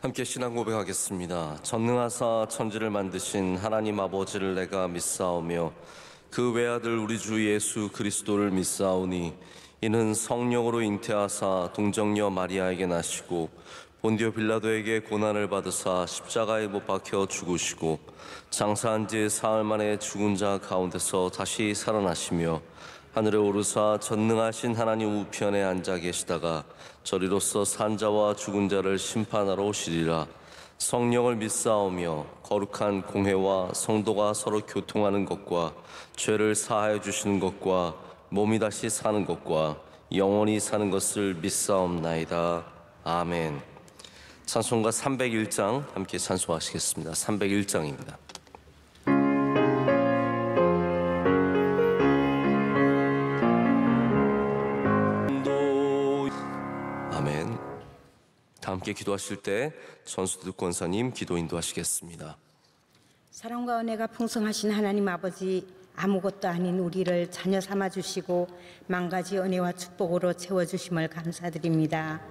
함께 신앙 고백하겠습니다. 전능하사 천지를 만드신 하나님 아버지를 내가 믿사오며 그 외아들 우리 주 예수 그리스도를 믿사오니 이는 성령으로 잉태하사 동정녀 마리아에게 나시고 본디오 빌라도에게 고난을 받으사 십자가에 못 박혀 죽으시고 장사한 지 사흘 만에 죽은 자 가운데서 다시 살아나시며 하늘에 오르사 전능하신 하나님 우편에 앉아 계시다가 저리로서 산자와 죽은 자를 심판하러 오시리라. 성령을 믿사오며 거룩한 공회와 성도가 서로 교통하는 것과 죄를 사하여 주시는 것과 몸이 다시 사는 것과 영원히 사는 것을 믿사옵나이다. 아멘. 찬송가 301장 함께 찬송하시겠습니다. 301장입니다. 다 함께 기도하실 때 전수득 권사님 기도 인도하시겠습니다. 사랑과 은혜가 풍성하신 하나님 아버지, 아무것도 아닌 우리를 자녀 삼아주시고 만가지 은혜와 축복으로 채워주심을 감사드립니다.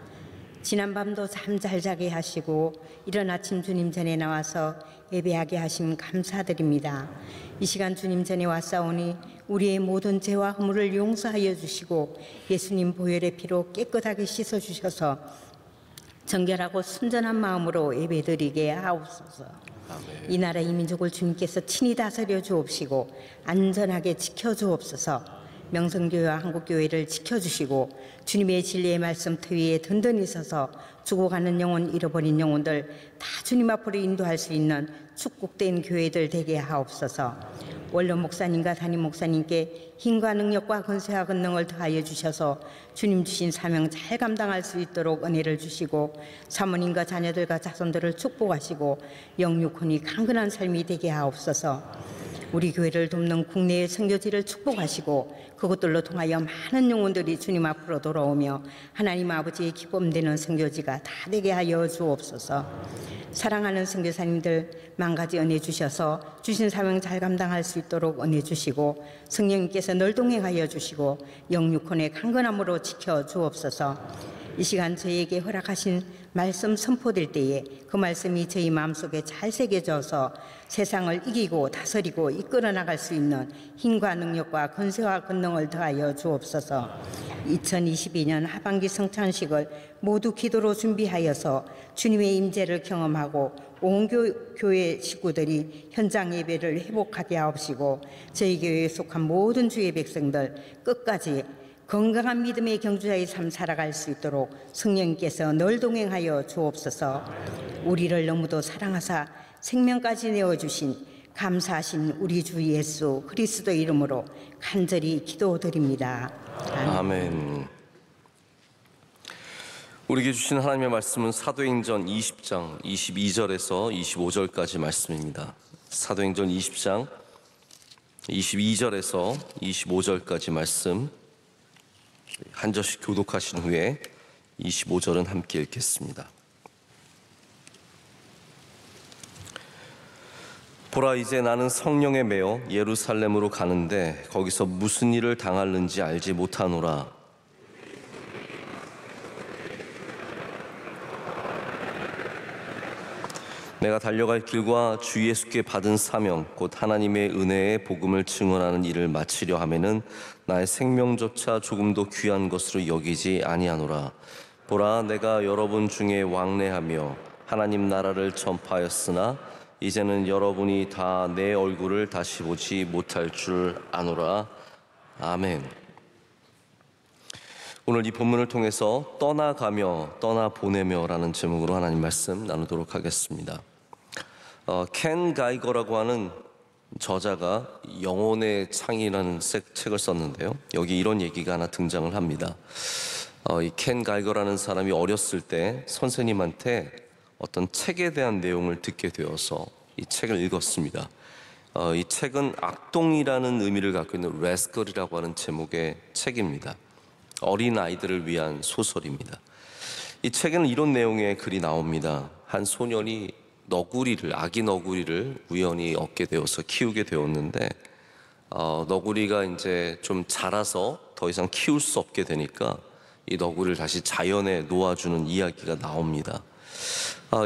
지난밤도 잠 잘 자게 하시고 이른 아침 주님 전에 나와서 예배하게 하심 감사드립니다. 이 시간 주님 전에 왔사오니 우리의 모든 죄와 허물을 용서하여 주시고 예수님 보혈의 피로 깨끗하게 씻어주셔서 정결하고 순전한 마음으로 예배드리게 하옵소서. 아멘. 이 나라 이 민족을 주님께서 친히 다스려 주옵시고 안전하게 지켜주옵소서. 명성교회와 한국교회를 지켜주시고 주님의 진리의 말씀 터위에 든든히 서서 죽어가는 영혼, 잃어버린 영혼들 다 주님 앞으로 인도할 수 있는 축복된 교회들 되게 하옵소서. 원로 목사님과 담임 목사님께 힘과 능력과 권세와 권능을 더하여 주셔서 주님 주신 사명 잘 감당할 수 있도록 은혜를 주시고 사모님과 자녀들과 자손들을 축복하시고 영육혼이 강건한 삶이 되게 하옵소서. 우리 교회를 돕는 국내의 선교지를 축복하시고 그것들로 통하여 많은 영혼들이 주님 앞으로 돌아오며 하나님 아버지의 기쁨되는 선교지가 다 되게 하여 주옵소서. 사랑하는 선교사님들 만가지 은혜 주셔서 주신 사명 잘 감당할 수 있도록 은혜 주시고 성령님께서 늘 동행하여 주시고 영육혼의 강건함으로 지켜 주옵소서. 이 시간 저희에게 허락하신 말씀 선포될 때에 그 말씀이 저희 마음속에 잘 새겨져서 세상을 이기고 다스리고 이끌어 나갈 수 있는 힘과 능력과 권세와 권능을 더하여 주옵소서. 2022년 하반기 성찬식을 모두 기도로 준비하여서 주님의 임재를 경험하고 온 교회 식구들이 현장 예배를 회복하게 하옵시고 저희 교회에 속한 모든 주의 백성들 끝까지 건강한 믿음의 경주자의 삶 살아갈 수 있도록 성령님께서 늘 동행하여 주옵소서. 우리를 너무도 사랑하사 생명까지 내어주신 감사하신 우리 주 예수 그리스도의 이름으로 간절히 기도드립니다. 아멘. 우리에게 주신 하나님의 말씀은 사도행전 20장 22절에서 25절까지 말씀입니다. 사도행전 20장 22절에서 25절까지 말씀 한 절씩 교독하신 후에 25절은 함께 읽겠습니다. 보라, 이제 나는 성령에 매여 예루살렘으로 가는데 거기서 무슨 일을 당할는지 알지 못하노라. 내가 달려갈 길과 주 예수께 받은 사명 곧 하나님의 은혜의 복음을 증언하는 일을 마치려 하면은 나의 생명조차 조금도 귀한 것으로 여기지 아니하노라. 보라, 내가 여러분 중에 왕래하며 하나님 나라를 전파하였으나 이제는 여러분이 다 내 얼굴을 다시 보지 못할 줄 아노라. 아멘. 오늘 이 본문을 통해서 떠나가며 떠나보내며 라는 제목으로 하나님 말씀 나누도록 하겠습니다. 켄 가이거라고 하는 저자가 영혼의 창이라는 책을 썼는데요. 여기 이런 얘기가 하나 등장을 합니다. 이 켄 가이거라는 사람이 어렸을 때 선생님한테 어떤 책에 대한 내용을 듣게 되어서 이 책을 읽었습니다. 이 책은 악동이라는 의미를 갖고 있는 레스컬이라고 하는 제목의 책입니다. 어린 아이들을 위한 소설입니다. 이 책에는 이런 내용의 글이 나옵니다. 한 소년이 아기 너구리를 우연히 얻게 되어서 키우게 되었는데 너구리가 이제 좀 자라서 더 이상 키울 수 없게 되니까 이 너구리를 다시 자연에 놓아주는 이야기가 나옵니다.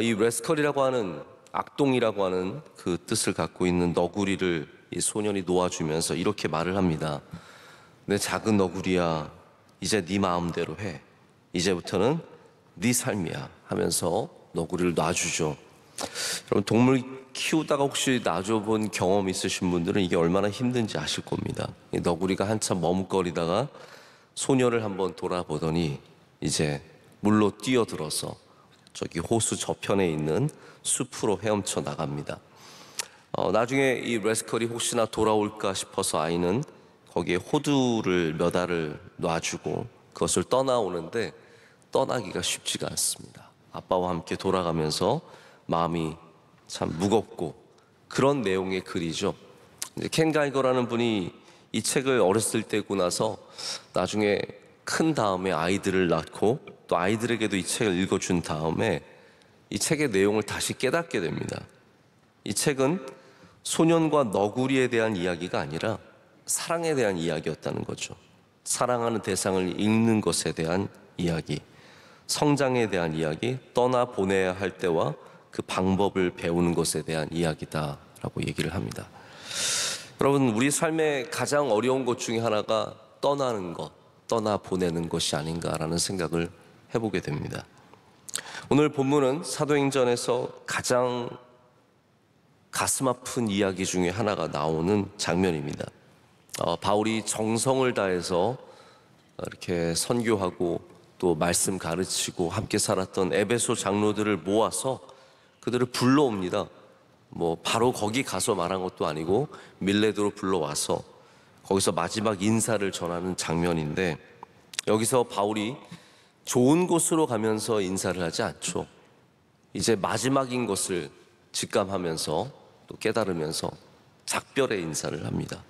이 레스컬이라고 하는 악동이라고 하는 그 뜻을 갖고 있는 너구리를 이 소년이 놓아주면서 이렇게 말을 합니다. 내 작은 너구리야, 이제 네 마음대로 해. 이제부터는 네 삶이야 하면서 너구리를 놔주죠. 여러분, 동물 키우다가 혹시 놔줘본 경험 있으신 분들은 이게 얼마나 힘든지 아실 겁니다. 이 너구리가 한참 머뭇거리다가 소녀를 한번 돌아보더니 이제 물로 뛰어들어서 저기 호수 저편에 있는 숲으로 헤엄쳐 나갑니다. 나중에 이 레스컬이 혹시나 돌아올까 싶어서 아이는 거기에 호두를 몇 알을 놔주고 그것을 떠나오는데 떠나기가 쉽지가 않습니다. 아빠와 함께 돌아가면서 마음이 참 무겁고 그런 내용의 글이죠. 이제 켄 가이거라는 분이 이 책을 어렸을 때 읽고 나서 나중에 큰 다음에 아이들을 낳고 또 아이들에게도 이 책을 읽어준 다음에 이 책의 내용을 다시 깨닫게 됩니다. 이 책은 소년과 너구리에 대한 이야기가 아니라 사랑에 대한 이야기였다는 거죠. 사랑하는 대상을 읽는 것에 대한 이야기, 성장에 대한 이야기, 떠나보내야 할 때와 그 방법을 배우는 것에 대한 이야기다라고 얘기를 합니다. 여러분, 우리 삶의 가장 어려운 것 중에 하나가 떠나는 것, 떠나보내는 것이 아닌가라는 생각을 해보게 됩니다. 오늘 본문은 사도행전에서 가장 가슴 아픈 이야기 중에 하나가 나오는 장면입니다. 바울이 정성을 다해서 이렇게 선교하고 또 말씀 가르치고 함께 살았던 에베소 장로들을 모아서 그들을 불러옵니다. 바로 거기 가서 말한 것도 아니고 밀레도로 불러와서 거기서 마지막 인사를 전하는 장면인데, 여기서 바울이 좋은 곳으로 가면서 인사를 하지 않죠. 이제 마지막인 것을 직감하면서 또 깨달으면서 작별의 인사를 합니다.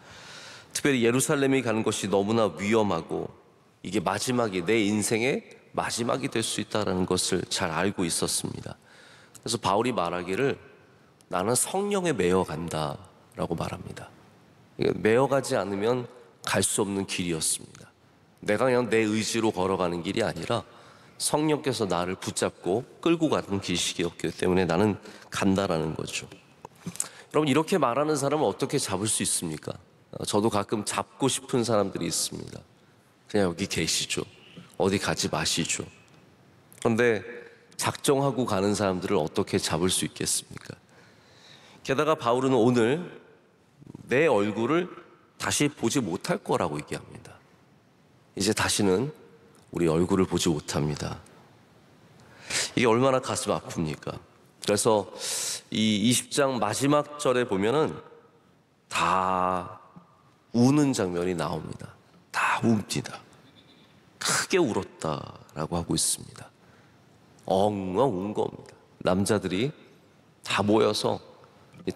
특별히 예루살렘에 가는 것이 너무나 위험하고 이게 마지막이, 내 인생의 마지막이 될 수 있다는 것을 잘 알고 있었습니다. 그래서 바울이 말하기를 나는 성령에 매여 간다라고 말합니다. 매여가지 않으면 갈 수 없는 길이었습니다. 내가 그냥 내 의지로 걸어가는 길이 아니라 성령께서 나를 붙잡고 끌고 가는 길이었기 때문에 나는 간다라는 거죠. 여러분, 이렇게 말하는 사람을 어떻게 잡을 수 있습니까? 저도 가끔 잡고 싶은 사람들이 있습니다. 그냥 여기 계시죠. 어디 가지 마시죠. 그런데 작정하고 가는 사람들을 어떻게 잡을 수 있겠습니까? 게다가 바울은 오늘 내 얼굴을 다시 보지 못할 거라고 얘기합니다. 이제 다시는 우리 얼굴을 보지 못합니다. 이게 얼마나 가슴 아픕니까? 그래서 이 20장 마지막 절에 보면은 다 우는 장면이 나옵니다. 다 웁니다. 크게 울었다라고 하고 있습니다. 엉엉 운 겁니다. 남자들이 다 모여서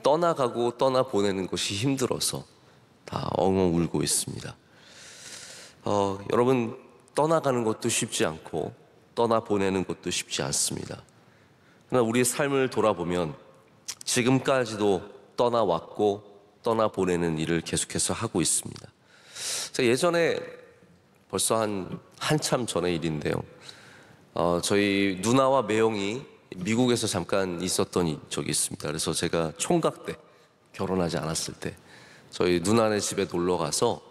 떠나가고 떠나보내는 것이 힘들어서 다 엉엉 울고 있습니다. 여러분, 떠나가는 것도 쉽지 않고 떠나보내는 것도 쉽지 않습니다. 그러나 우리의 삶을 돌아보면 지금까지도 떠나왔고 떠나보내는 일을 계속해서 하고 있습니다. 제가 예전에 벌써 한참 전의 일인데요. 저희 누나와 매형이 미국에서 잠깐 있었던 적이 있습니다. 그래서 제가 총각 때, 결혼하지 않았을 때 저희 누나네 집에 놀러 가서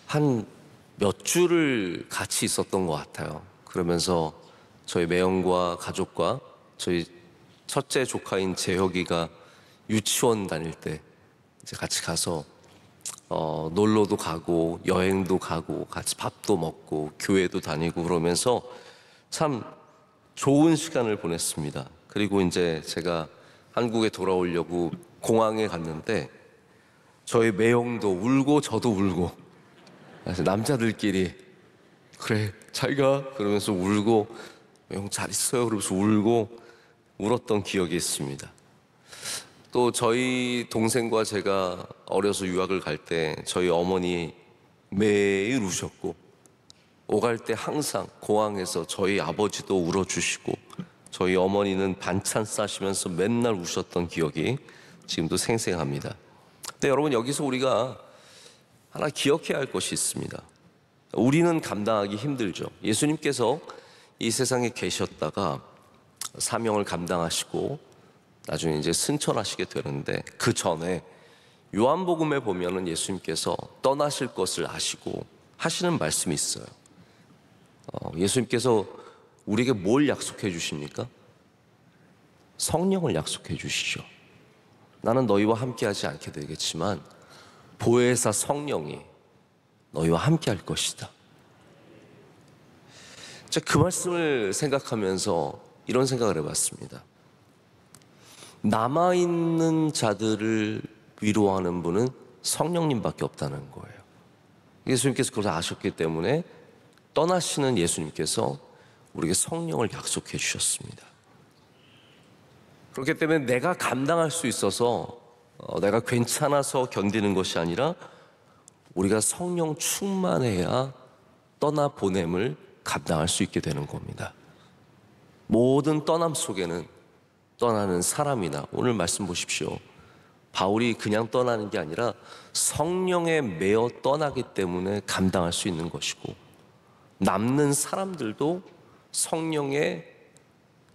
한 몇 주를 같이 있었던 것 같아요. 그러면서 저희 매형과 가족과 저희 첫째 조카인 재혁이가 유치원 다닐 때 이제 같이 가서 놀러도 가고 여행도 가고 같이 밥도 먹고 교회도 다니고 그러면서 참 좋은 시간을 보냈습니다. 그리고 이제 제가 한국에 돌아오려고 공항에 갔는데 저희 매형도 울고 저도 울고, 그래서 남자들끼리 그래 잘 가 그러면서 울고, 형 잘 있어요 그러면서 울고 울었던 기억이 있습니다. 또 저희 동생과 제가 어려서 유학을 갈 때 저희 어머니 매일 우셨고, 오갈 때 항상 공항에서 저희 아버지도 울어주시고 저희 어머니는 반찬 싸시면서 맨날 우셨던 기억이 지금도 생생합니다. 근데 여러분, 여기서 우리가 하나 기억해야 할 것이 있습니다. 우리는 감당하기 힘들죠. 예수님께서 이 세상에 계셨다가 사명을 감당하시고 나중에 이제 승천하시게 되는데, 그 전에 요한복음에 보면은 예수님께서 떠나실 것을 아시고 하시는 말씀이 있어요. 예수님께서 우리에게 뭘 약속해 주십니까? 성령을 약속해 주시죠. 나는 너희와 함께하지 않게 되겠지만 보혜사 성령이 너희와 함께할 것이다. 그 말씀을 생각하면서 이런 생각을 해봤습니다. 남아있는 자들을 위로하는 분은 성령님밖에 없다는 거예요. 예수님께서 그걸 아셨기 때문에 떠나시는 예수님께서 우리에게 성령을 약속해 주셨습니다. 그렇기 때문에 내가 감당할 수 있어서 내가 괜찮아서 견디는 것이 아니라 우리가 성령 충만해야 떠나보냄을 감당할 수 있게 되는 겁니다. 모든 떠남 속에는 떠나는 사람이나, 오늘 말씀 보십시오. 바울이 그냥 떠나는 게 아니라 성령에 매어 떠나기 때문에 감당할 수 있는 것이고, 남는 사람들도 성령의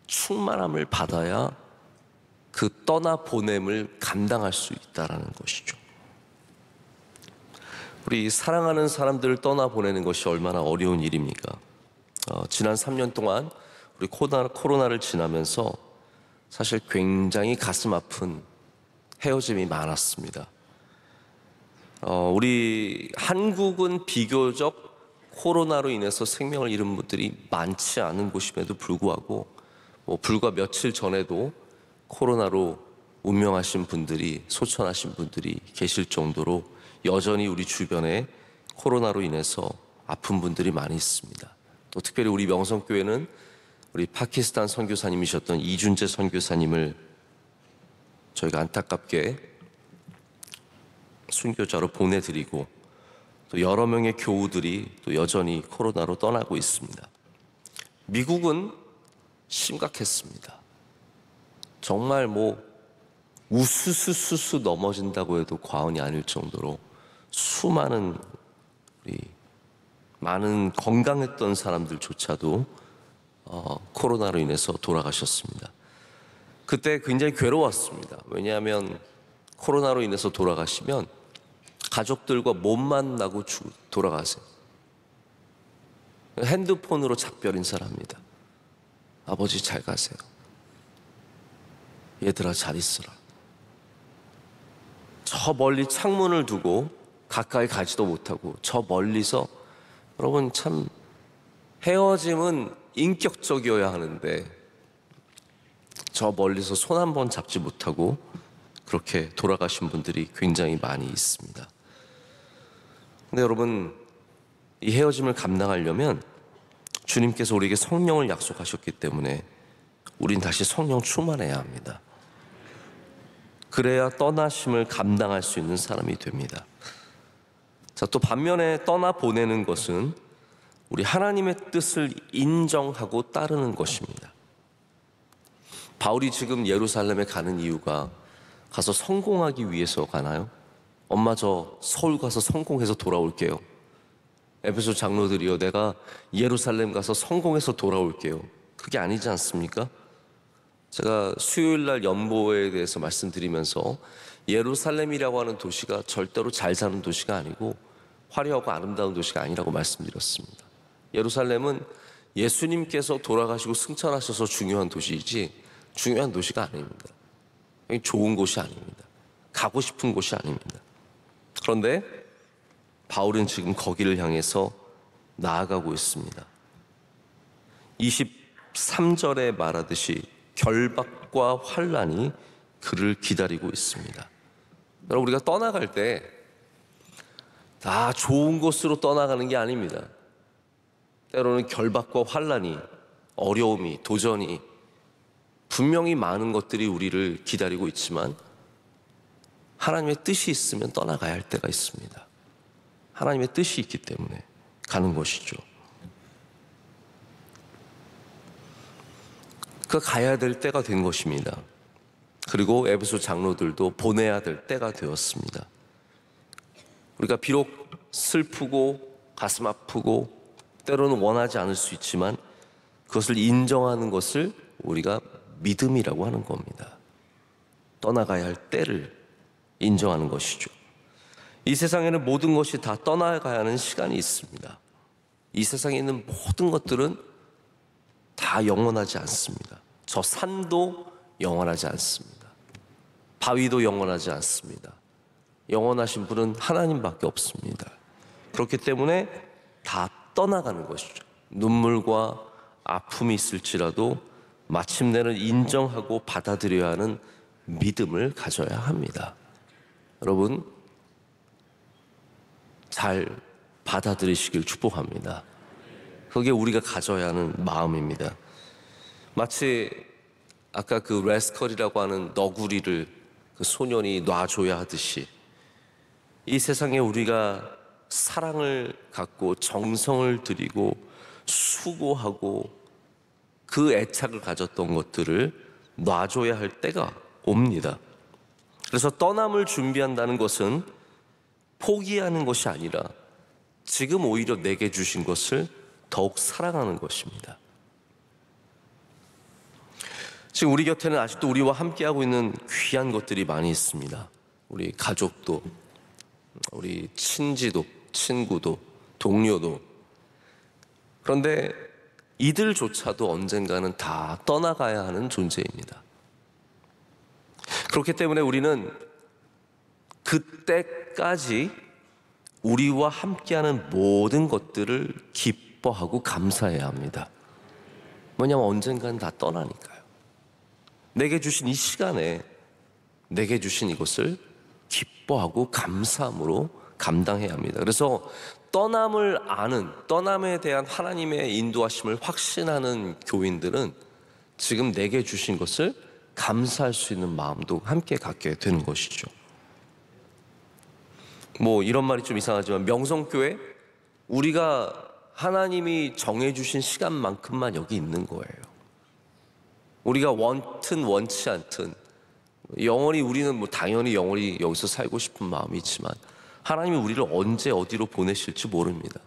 충만함을 받아야 그 떠나보냄을 감당할 수 있다는 것이죠. 우리 사랑하는 사람들을 떠나보내는 것이 얼마나 어려운 일입니까? 지난 3년 동안 우리 코로나를 지나면서 사실 굉장히 가슴 아픈 헤어짐이 많았습니다. 우리 한국은 비교적 코로나로 인해서 생명을 잃은 분들이 많지 않은 곳임에도 불구하고, 불과 며칠 전에도 코로나로 운명하신 분들이, 소천하신 분들이 계실 정도로 여전히 우리 주변에 코로나로 인해서 아픈 분들이 많이 있습니다. 또 특별히 우리 명성교회는 우리 파키스탄 선교사님이셨던 이준재 선교사님을 저희가 안타깝게 순교자로 보내드리고, 또 여러 명의 교우들이 또 여전히 코로나로 떠나고 있습니다. 미국은 심각했습니다. 정말 우수수수수 넘어진다고 해도 과언이 아닐 정도로 수많은 많은 건강했던 사람들조차도 코로나로 인해서 돌아가셨습니다. 그때 굉장히 괴로웠습니다. 왜냐하면 코로나로 인해서 돌아가시면 가족들과 못 만나고 돌아가세요. 핸드폰으로 작별 인사를 합니다. 아버지 잘 가세요. 얘들아 잘 있어라. 저 멀리 창문을 두고 가까이 가지도 못하고 저 멀리서, 여러분 참 헤어짐은 인격적이어야 하는데 저 멀리서 손 한 번 잡지 못하고 그렇게 돌아가신 분들이 굉장히 많이 있습니다. 근데 여러분, 이 헤어짐을 감당하려면 주님께서 우리에게 성령을 약속하셨기 때문에 우린 다시 성령 충만해야 합니다. 그래야 떠나심을 감당할 수 있는 사람이 됩니다. 자, 또 반면에 떠나보내는 것은 우리 하나님의 뜻을 인정하고 따르는 것입니다. 바울이 지금 예루살렘에 가는 이유가 가서 성공하기 위해서 가나요? 엄마 저 서울 가서 성공해서 돌아올게요. 에베소 장로들이요, 내가 예루살렘 가서 성공해서 돌아올게요. 그게 아니지 않습니까? 제가 수요일날 연보에 대해서 말씀드리면서 예루살렘이라고 하는 도시가 절대로 잘 사는 도시가 아니고 화려하고 아름다운 도시가 아니라고 말씀드렸습니다. 예루살렘은 예수님께서 돌아가시고 승천하셔서 중요한 도시이지 중요한 도시가 아닙니다. 좋은 곳이 아닙니다. 가고 싶은 곳이 아닙니다. 그런데 바울은 지금 거기를 향해서 나아가고 있습니다. 23절에 말하듯이 결박과 환난이 그를 기다리고 있습니다. 여러분, 우리가 떠나갈 때 다 좋은 곳으로 떠나가는 게 아닙니다. 때로는 결박과 환난이, 어려움이, 도전이 분명히 많은 것들이 우리를 기다리고 있지만 하나님의 뜻이 있으면 떠나가야 할 때가 있습니다. 하나님의 뜻이 있기 때문에 가는 것이죠. 그 가야 될 때가 된 것입니다. 그리고 에베소 장로들도 보내야 될 때가 되었습니다. 우리가 비록 슬프고 가슴 아프고 때로는 원하지 않을 수 있지만 그것을 인정하는 것을 우리가 믿음이라고 하는 겁니다. 떠나가야 할 때를 인정하는 것이죠. 이 세상에는 모든 것이 다 떠나가야 하는 시간이 있습니다. 이 세상에 있는 모든 것들은 다 영원하지 않습니다. 저 산도 영원하지 않습니다. 바위도 영원하지 않습니다. 영원하신 분은 하나님밖에 없습니다. 그렇기 때문에 다 떠나가는 것이죠. 눈물과 아픔이 있을지라도 마침내는 인정하고 받아들여야 하는 믿음을 가져야 합니다. 여러분, 잘 받아들이시길 축복합니다. 그게 우리가 가져야 하는 마음입니다. 마치 아까 그 레스컬이라고 하는 너구리를 그 소년이 놔줘야 하듯이 이 세상에 우리가 사랑을 갖고 정성을 들이고 수고하고 그 애착을 가졌던 것들을 놔줘야 할 때가 옵니다. 그래서 떠남을 준비한다는 것은 포기하는 것이 아니라 지금 오히려 내게 주신 것을 더욱 사랑하는 것입니다. 지금 우리 곁에는 아직도 우리와 함께하고 있는 귀한 것들이 많이 있습니다. 우리 가족도, 우리 친지도, 친구도, 동료도. 그런데 이들조차도 언젠가는 다 떠나가야 하는 존재입니다. 그렇기 때문에 우리는 그때까지 우리와 함께하는 모든 것들을 기뻐하고 감사해야 합니다. 뭐냐면 언젠가는 다 떠나니까요. 내게 주신 이 시간에 내게 주신 이것을 기뻐하고 감사함으로 감당해야 합니다. 그래서 떠남을 아는, 떠남에 대한 하나님의 인도하심을 확신하는 교인들은 지금 내게 주신 것을 감사할 수 있는 마음도 함께 갖게 되는 것이죠. 뭐 이런 말이 좀 이상하지만 명성교회, 우리가 하나님이 정해주신 시간만큼만 여기 있는 거예요. 우리가 원튼 원치 않든 영원히 우리는 뭐 당연히 영원히 여기서 살고 싶은 마음이 있지만 하나님이 우리를 언제 어디로 보내실지 모릅니다.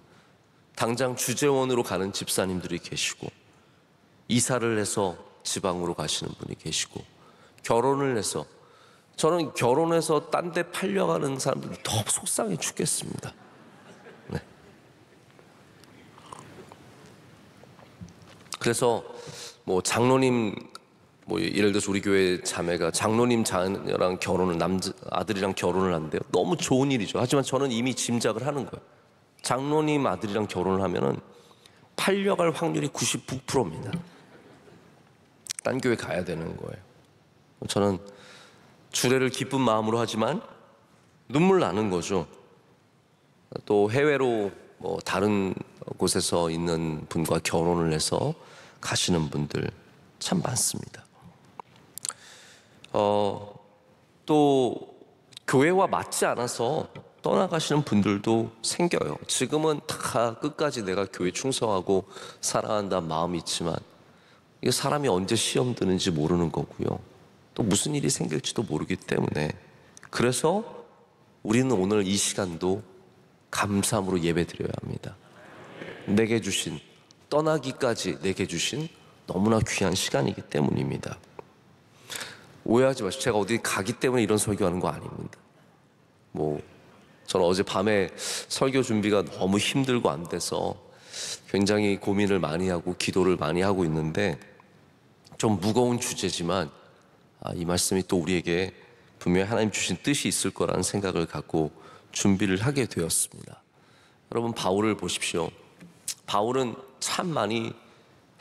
당장 주재원으로 가는 집사님들이 계시고, 이사를 해서 지방으로 가시는 분이 계시고, 결혼을 해서, 저는 결혼해서 딴 데 팔려가는 사람들이 더 속상해 죽겠습니다. 네. 그래서 뭐 장로님, 뭐 예를 들어서 우리 교회 자매가 장로님 자녀랑 결혼을, 아들이랑 결혼을 한대요. 너무 좋은 일이죠. 하지만 저는 이미 짐작을 하는 거예요. 장로님 아들이랑 결혼을 하면은 팔려갈 확률이 99%입니다. 딴 교회 가야 되는 거예요. 저는 주례를 기쁜 마음으로 하지만 눈물 나는 거죠. 또 해외로 뭐 다른 곳에서 있는 분과 결혼을 해서 가시는 분들 참 많습니다. 또 교회와 맞지 않아서 떠나가시는 분들도 생겨요. 지금은 다 끝까지 내가 교회 충성하고 사랑한다는 마음이 있지만 이게 사람이 언제 시험 드는지 모르는 거고요. 또 무슨 일이 생길지도 모르기 때문에, 그래서 우리는 오늘 이 시간도 감사함으로 예배드려야 합니다. 내게 주신, 떠나기까지 내게 주신 너무나 귀한 시간이기 때문입니다. 오해하지 마시고, 제가 어디 가기 때문에 이런 설교하는 거 아닙니다. 뭐 저는 어젯밤에 설교 준비가 너무 힘들고 안 돼서 굉장히 고민을 많이 하고 기도를 많이 하고 있는데, 좀 무거운 주제지만 이 말씀이 또 우리에게 분명히 하나님 주신 뜻이 있을 거라는 생각을 갖고 준비를 하게 되었습니다. 여러분, 바울을 보십시오. 바울은 참 많이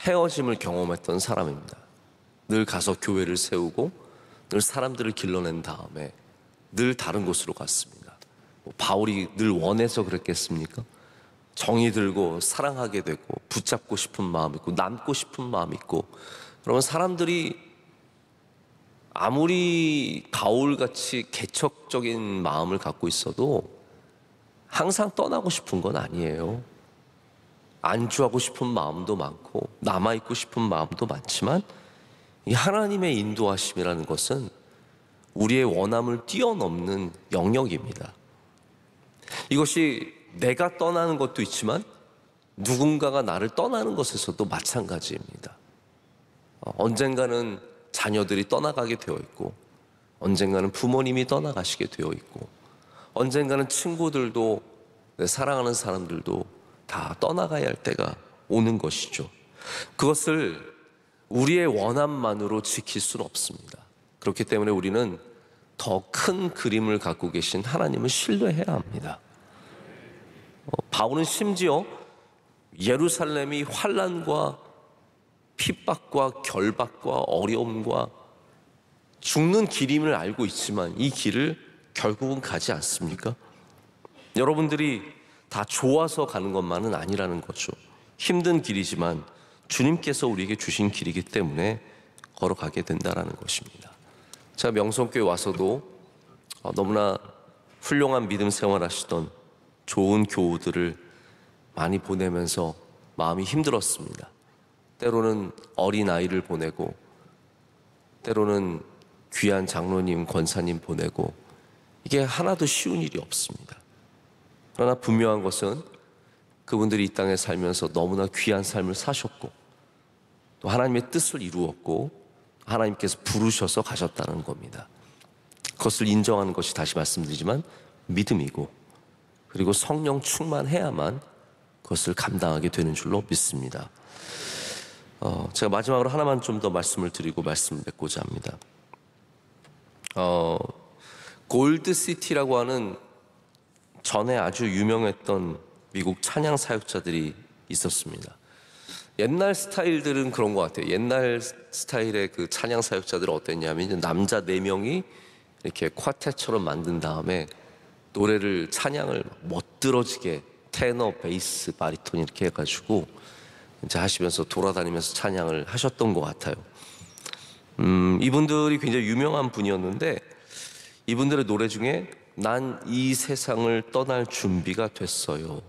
헤어짐을 경험했던 사람입니다. 늘 가서 교회를 세우고 늘 사람들을 길러낸 다음에 늘 다른 곳으로 갔습니다. 바울이 늘 원해서 그랬겠습니까? 정이 들고 사랑하게 되고 붙잡고 싶은 마음 있고 남고 싶은 마음 있고, 그러면 사람들이 아무리 바울같이 개척적인 마음을 갖고 있어도 항상 떠나고 싶은 건 아니에요. 안주하고 싶은 마음도 많고 남아있고 싶은 마음도 많지만, 이 하나님의 인도하심이라는 것은 우리의 원함을 뛰어넘는 영역입니다. 이것이 내가 떠나는 것도 있지만 누군가가 나를 떠나는 것에서도 마찬가지입니다. 언젠가는 자녀들이 떠나가게 되어 있고, 언젠가는 부모님이 떠나가시게 되어 있고, 언젠가는 친구들도, 내 사랑하는 사람들도 다 떠나가야 할 때가 오는 것이죠. 그것을 우리의 원함만으로 지킬 수는 없습니다. 그렇기 때문에 우리는 더 큰 그림을 갖고 계신 하나님을 신뢰해야 합니다. 바울은 심지어 예루살렘이 환난과 핍박과 결박과 어려움과 죽는 길임을 알고 있지만 이 길을 결국은 가지 않습니까? 여러분들이 다 좋아서 가는 것만은 아니라는 거죠. 힘든 길이지만 주님께서 우리에게 주신 길이기 때문에 걸어가게 된다는 것입니다. 제가 명성교회 와서도 너무나 훌륭한 믿음 생활하시던 좋은 교우들을 많이 보내면서 마음이 힘들었습니다. 때로는 어린아이를 보내고, 때로는 귀한 장로님, 권사님 보내고, 이게 하나도 쉬운 일이 없습니다. 그러나 분명한 것은 그분들이 이 땅에 살면서 너무나 귀한 삶을 사셨고, 또 하나님의 뜻을 이루었고, 하나님께서 부르셔서 가셨다는 겁니다. 그것을 인정하는 것이, 다시 말씀드리지만, 믿음이고, 그리고 성령 충만해야만 그것을 감당하게 되는 줄로 믿습니다. 제가 마지막으로 하나만 좀 더 말씀을 드리고 말씀을 맺고자 합니다. 골드시티라고 하는 전에 아주 유명했던 미국 찬양 사역자들이 있었습니다. 옛날 스타일들은 그런 것 같아요. 옛날 스타일의 그 찬양 사역자들은 어땠냐면, 남자 4명이 이렇게 쿼텟처럼 만든 다음에 노래를, 찬양을 멋들어지게 테너, 베이스, 바리톤 이렇게 해가지고 이제 하시면서 돌아다니면서 찬양을 하셨던 것 같아요. 이분들이 굉장히 유명한 분이었는데, 이분들의 노래 중에 난 이 세상을 떠날 준비가 됐어요,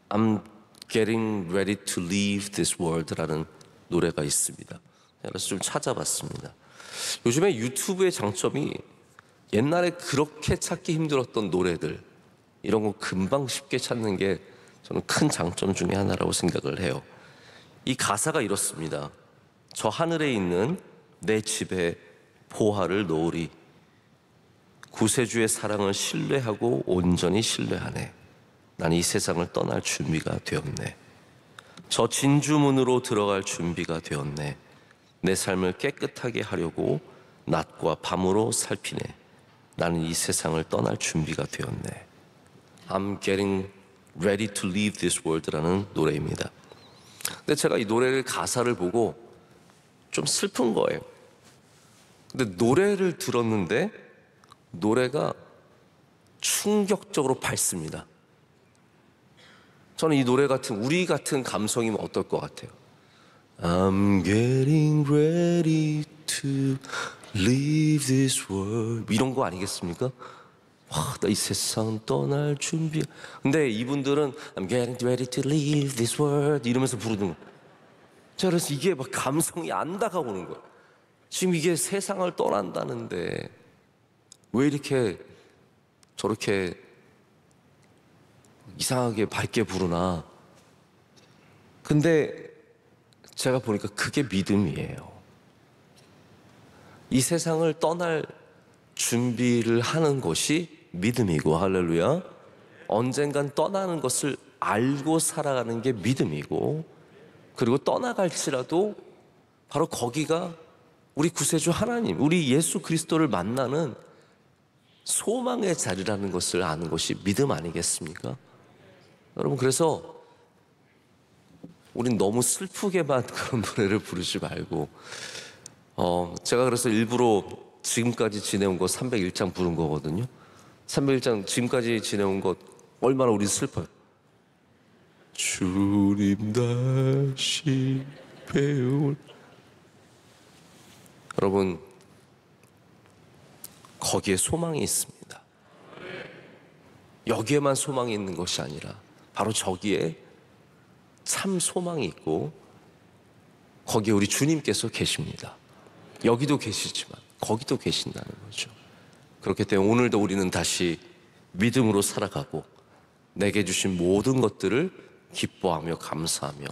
I'm getting ready to leave this world라는 노래가 있습니다. 그래서 좀 찾아봤습니다. 요즘에 유튜브의 장점이, 옛날에 그렇게 찾기 힘들었던 노래들, 이런 거 금방 쉽게 찾는 게 저는 큰 장점 중에 하나라고 생각을 해요. 이 가사가 이렇습니다. 저 하늘에 있는 내 집에 보화를 놓으리, 구세주의 사랑을 신뢰하고 온전히 신뢰하네. 난 이 세상을 떠날 준비가 되었네. 저 진주문으로 들어갈 준비가 되었네. 내 삶을 깨끗하게 하려고 낮과 밤으로 살피네. 나는 이 세상을 떠날 준비가 되었네. I'm getting ready to leave this world라는 노래입니다. 근데 제가 이 노래를, 가사를 보고 좀 슬픈 거예요. 근데 노래를 들었는데 노래가 충격적으로 밝습니다. 저는 이 노래 같은, 우리 같은 감성이면 어떨 것 같아요? I'm getting ready to leave this world, 이런 거 아니겠습니까? 와, 나 이 세상 떠날 준비. 근데 이분들은 I'm getting ready to leave this world 이러면서 부르는 거예요. 그래서 이게 막 감성이 안 다가오는 거예요. 지금 이게 세상을 떠난다는데 왜 이렇게 저렇게 이상하게 밝게 부르나. 근데 제가 보니까 그게 믿음이에요. 이 세상을 떠날 준비를 하는 것이 믿음이고, 할렐루야. 언젠간 떠나는 것을 알고 살아가는 게 믿음이고, 그리고 떠나갈지라도 바로 거기가 우리 구세주 하나님, 우리 예수 그리스도를 만나는 소망의 자리라는 것을 아는 것이 믿음 아니겠습니까? 여러분, 그래서 우린 너무 슬프게만 그런 노래를 부르지 말고, 제가 그래서 일부러 지금까지 지내온 거 301장 부른 거거든요. 301장 지금까지 지내온 것 얼마나 우리 슬퍼요. 주님 다시 배울. 여러분, 거기에 소망이 있습니다. 여기에만 소망이 있는 것이 아니라 바로 저기에 참 소망이 있고, 거기에 우리 주님께서 계십니다. 여기도 계시지만 거기도 계신다는 거죠. 그렇기 때문에 오늘도 우리는 다시 믿음으로 살아가고, 내게 주신 모든 것들을 기뻐하며 감사하며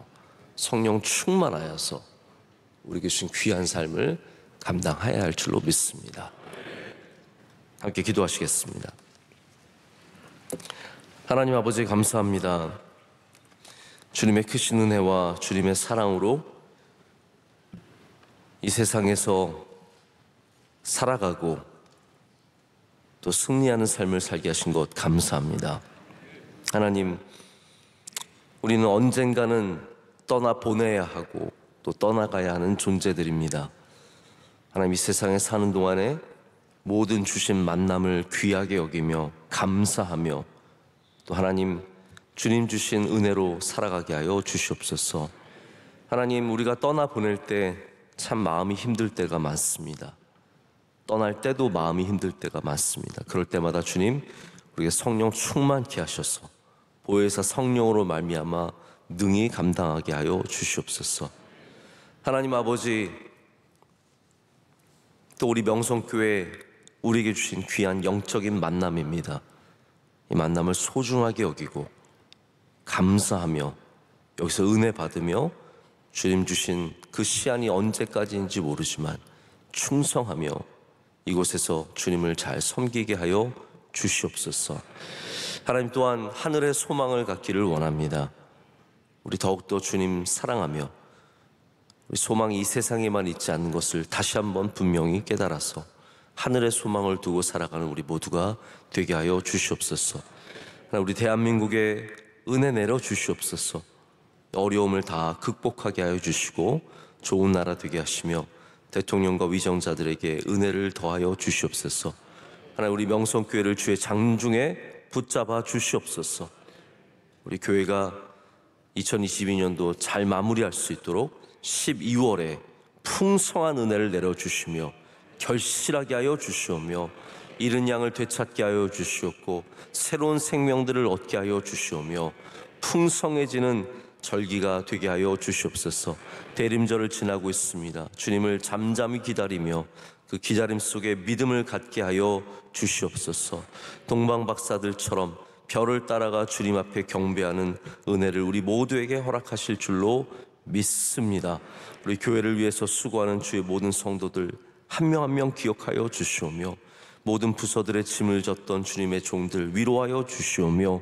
성령 충만하여서 우리에게 주신 귀한 삶을 감당해야 할 줄로 믿습니다. 함께 기도하시겠습니다. 하나님 아버지 감사합니다. 주님의 크신 은혜와 주님의 사랑으로 이 세상에서 살아가고 또 승리하는 삶을 살게 하신 것 감사합니다. 하나님, 우리는 언젠가는 떠나보내야 하고 또 떠나가야 하는 존재들입니다. 하나님, 이 세상에 사는 동안에 모든 주신 만남을 귀하게 여기며 감사하며 또 하나님, 주님 주신 은혜로 살아가게 하여 주시옵소서. 하나님, 우리가 떠나보낼 때 참 마음이 힘들 때가 많습니다. 떠날 때도 마음이 힘들 때가 많습니다. 그럴 때마다 주님, 우리에게 성령 충만케 하셔서 보혜사 성령으로 말미암아 능히 감당하게 하여 주시옵소서. 하나님 아버지, 또 우리 명성교회 우리에게 주신 귀한 영적인 만남입니다. 이 만남을 소중하게 여기고 감사하며 여기서 은혜 받으며 주님 주신 그 시한이 언제까지인지 모르지만 충성하며 이곳에서 주님을 잘 섬기게 하여 주시옵소서. 하나님 또한 하늘의 소망을 갖기를 원합니다. 우리 더욱더 주님 사랑하며 우리 소망이 이 세상에만 있지 않는 것을 다시 한번 분명히 깨달아서 하늘의 소망을 두고 살아가는 우리 모두가 되게 하여 주시옵소서. 하나님, 우리 대한민국에 은혜 내려 주시옵소서. 어려움을 다 극복하게 하여 주시고 좋은 나라 되게 하시며 대통령과 위정자들에게 은혜를 더하여 주시옵소서. 하나님, 우리 명성교회를 주의 장중에 붙잡아 주시옵소서. 우리 교회가 2022년도 잘 마무리할 수 있도록 12월에 풍성한 은혜를 내려주시며 결실하게 하여 주시오며 잃은 양을 되찾게 하여 주시옵고 새로운 생명들을 얻게 하여 주시오며 풍성해지는 절기가 되게 하여 주시옵소서. 대림절을 지나고 있습니다. 주님을 잠잠히 기다리며 그 기다림 속에 믿음을 갖게 하여 주시옵소서. 동방 박사들처럼 별을 따라가 주님 앞에 경배하는 은혜를 우리 모두에게 허락하실 줄로 믿습니다. 우리 교회를 위해서 수고하는 주의 모든 성도들 한 명 한 명 기억하여 주시오며 모든 부서들의 짐을 졌던 주님의 종들 위로하여 주시오며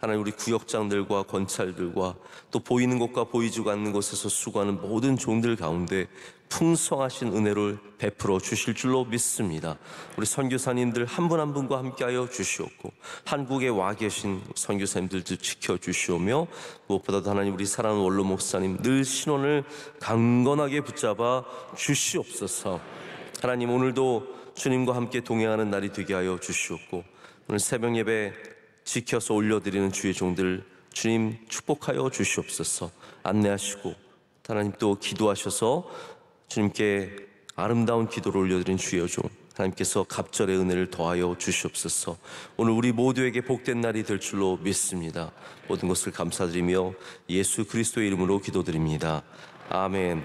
하나님, 우리 구역장들과 권찰들과 또 보이는 곳과 보이지가 않는 곳에서 수고하는 모든 종들 가운데 풍성하신 은혜를 베풀어 주실 줄로 믿습니다. 우리 선교사님들 한 분 한 분과 함께하여 주시옵고 한국에 와 계신 선교사님들도 지켜주시오며 무엇보다도 하나님, 우리 사랑하는 원로 목사님 늘 신원을 강건하게 붙잡아 주시옵소서. 하나님, 오늘도 주님과 함께 동행하는 날이 되게 하여 주시옵고 오늘 새벽 예배 지켜서 올려드리는 주의 종들 주님 축복하여 주시옵소서. 안내하시고 하나님 또 기도하셔서 주님께 아름다운 기도를 올려드린 주의 종 하나님께서 갑절의 은혜를 더하여 주시옵소서. 오늘 우리 모두에게 복된 날이 될 줄로 믿습니다. 모든 것을 감사드리며 예수 그리스도의 이름으로 기도드립니다. 아멘.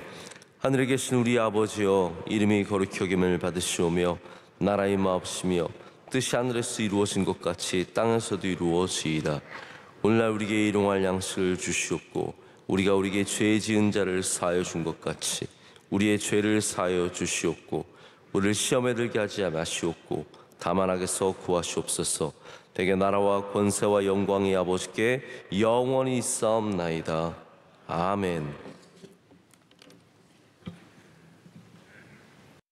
하늘에 계신 우리 아버지여, 이름이 거룩히 여김을 받으시오며 나라의 마옵시며 뜻이 하늘에서 이루어진 것 같이 땅에서도 이루어지이다. 오늘날 우리에게 일용할 양식을 주시옵고 우리가 우리에게 죄 지은 자를 사하여 준 것 같이 우리의 죄를 사하여 주시옵고 우리를 시험에 들게 하지 마시옵고 다만 악에서 구하시옵소서. 대개 나라와 권세와 영광이 아버지께 영원히 있사옵나이다. 아멘.